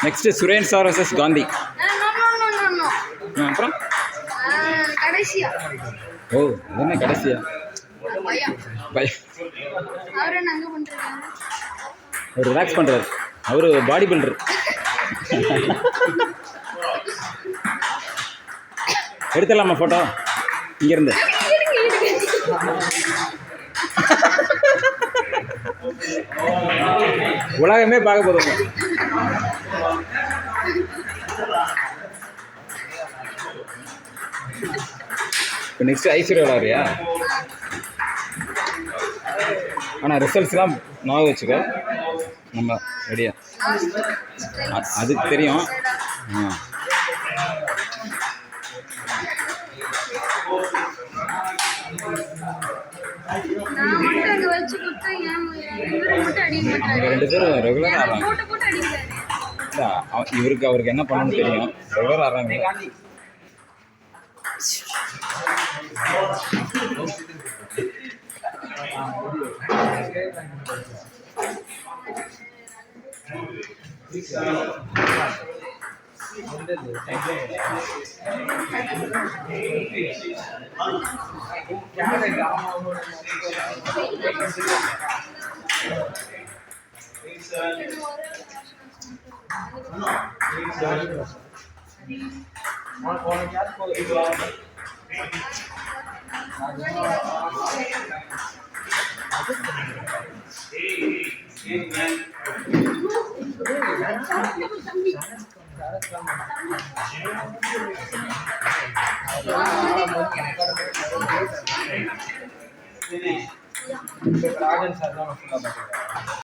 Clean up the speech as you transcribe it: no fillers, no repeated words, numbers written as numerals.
Next Suren sir vs Gandhi. அப்புறம் கடைசியா ஓ என்ன கடைசியா அவர் ரிலாக்ஸ் பண்றாரு. அவரு பாடி பில்டர். எடுத்துடலாமா போட்டோ இங்கிருந்து? உலகமே பார்க்க போதுங்க. இப்போ நெக்ஸ்ட் ஐஸ்வர்யா விளாடுறியா? ஆனால் ரிசல்ட்ஸ்லாம் ஞாபகம் வச்சுக்க. நம்ம ரெடியா? அதுக்கு தெரியும். ரெண்டு பேரும் ரெகுலர் ஆடுறாங்க. அவருக்கு என்ன பண்ணணும்னு தெரியும். ரெகுலர் ஆடுறாங்க. ராஜன் சார் தான்